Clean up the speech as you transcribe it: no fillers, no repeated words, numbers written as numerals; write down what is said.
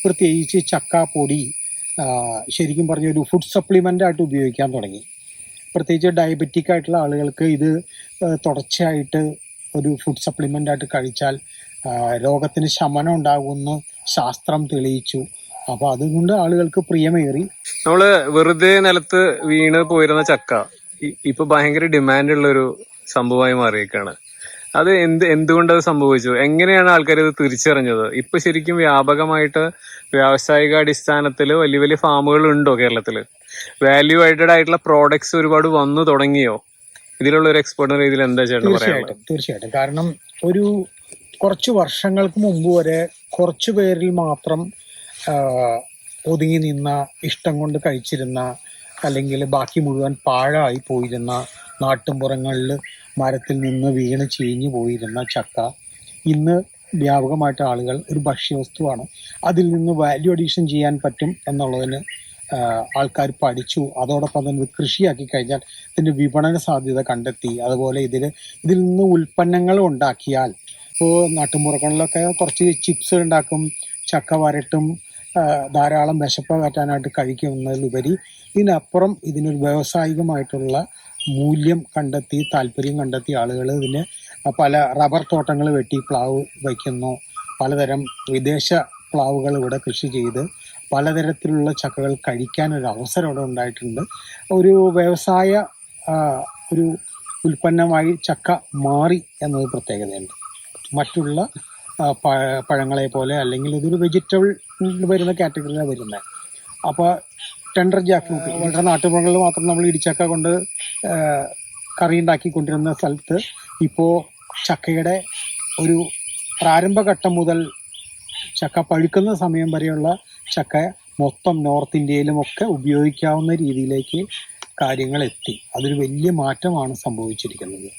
പ്രത്യേകിച്ച് ചക്കാപ്പൊടി ശരിക്കും പറഞ്ഞ ഒരു ഫുഡ് സപ്ലിമെൻ്റ് ആയിട്ട് ഉപയോഗിക്കാൻ തുടങ്ങി. പ്രത്യേകിച്ച് ഡയബറ്റിക് ആയിട്ടുള്ള ആളുകൾക്ക് ഇത് തുടർച്ചയായിട്ട് ഒരു ഫുഡ് സപ്ലിമെൻ്റ് ആയിട്ട് കഴിച്ചാൽ രോഗത്തിന് ശമനം ഉണ്ടാകുമെന്ന് ശാസ്ത്രം തെളിയിച്ചു. അപ്പോൾ അതുകൊണ്ട് ആളുകൾക്ക് പ്രിയമേറി. നമ്മള് വെറുതെ നിലത്ത് വീണ് പോയിരുന്ന ചക്ക ഇപ്പൊ ഭയങ്കര ഡിമാൻഡുള്ളൊരു സംഭവമായി മാറിയേക്കാണ്. അത് എന്തുകൊണ്ട് അത് സംഭവിച്ചു? എങ്ങനെയാണ് ആൾക്കാർ ഇത് തിരിച്ചറിഞ്ഞത്? ഇപ്പൊ ശരിക്കും വ്യാപകമായിട്ട് വ്യാവസായിക അടിസ്ഥാനത്തിൽ വലിയ വലിയ ഫാമുകൾ ഉണ്ടോ കേരളത്തില്? വാല്യൂ ആഡഡ് ആയിട്ടുള്ള പ്രോഡക്ട്സ് ഒരുപാട് വന്നു തുടങ്ങിയോ? ഇതിലുള്ള ഒരു എക്സ്പെർട്ട് രീതിയിൽ എന്താ ചേട്ടൻ പറയാനുള്ളത്? തീർച്ചയായിട്ടും. കാരണം ഒരു കുറച്ച് വർഷങ്ങൾക്ക് മുമ്പ് വരെ കുറച്ചു പേരിൽ മാത്രം ഒതുങ്ങി നിന്ന, ഇഷ്ടം കൊണ്ട് കഴിച്ചിരുന്ന, അല്ലെങ്കിൽ ബാക്കി മുഴുവൻ പാഴായി പോയിരുന്ന, നാട്ടുമ്പുറങ്ങളിൽ മരത്തിൽ നിന്ന് വീണ് ചീഞ്ഞു പോയിരുന്ന ചക്ക ഇന്ന് വ്യാപകമായിട്ട് ആളുകൾ ഒരു ഭക്ഷ്യവസ്തുവാണ്, അതിൽ നിന്ന് വാല്യൂ അഡീഷൻ ചെയ്യാൻ പറ്റും എന്നുള്ളതിന് ആൾക്കാർ പഠിച്ചു. അതോടൊപ്പം തന്നെ കൃഷിയാക്കി കഴിഞ്ഞാൽ ഇതിൻ്റെ വിപണന സാധ്യത കണ്ടെത്തി. അതുപോലെ ഇതിൽ നിന്ന് ഉൽപ്പന്നങ്ങൾ ഉണ്ടാക്കിയാൽ, ഇപ്പോൾ നാട്ടുമ്പുറങ്ങളിലൊക്കെ കുറച്ച് ചിപ്സ് ഉണ്ടാക്കും, ചക്ക വരട്ടും, ധാരാളം വിശപ്പ് കയറ്റാനായിട്ട് കഴിക്കുന്നതിലുപരി ഇതിനപ്പുറം ഇതിനൊരു വ്യാവസായികമായിട്ടുള്ള മൂല്യം കണ്ടെത്തി, താല്പര്യം കണ്ടെത്തി ആളുകൾ ഇതിന് പല റബ്ബർ തോട്ടങ്ങൾ വെട്ടി പ്ലാവ് വയ്ക്കുന്നു. പലതരം വിദേശ പ്ലാവുകൾ ഇവിടെ കൃഷി ചെയ്ത് പലതരത്തിലുള്ള ചക്കകൾ കഴിക്കാനൊരു അവസരം ഇവിടെ ഉണ്ടായിട്ടുണ്ട്. ഒരു വ്യവസായ ഒരു ഉൽപ്പന്നമായി ചക്ക മാറി എന്നത് പ്രത്യേകതയുണ്ട്. മറ്റുള്ള പഴങ്ങളെ പോലെ, അല്ലെങ്കിൽ ഇതൊരു വെജിറ്റബിൾ വരുന്ന കാറ്റഗറിയിലാണ് വരുന്നത്. അപ്പോൾ ടെൻഡർ ജാക്ക് ഫ്രൂട്ട് വളരെ നാട്ടുപുറങ്ങളിൽ മാത്രം നമ്മൾ ഇടിച്ചക്ക കൊണ്ട് കറി ഉണ്ടാക്കിക്കൊണ്ടിരുന്ന സ്ഥലത്ത് ഇപ്പോൾ ചക്കയുടെ ഒരു പ്രാരംഭഘട്ടം മുതൽ ചക്ക പഴുക്കുന്ന സമയം വരെയുള്ള ചക്ക മൊത്തം നോർത്ത് ഇന്ത്യയിലുമൊക്കെ ഉപയോഗിക്കാവുന്ന രീതിയിലേക്ക് കാര്യങ്ങൾ എത്തി. അതൊരു വലിയ മാറ്റമാണ് സംഭവിച്ചിരിക്കുന്നത്.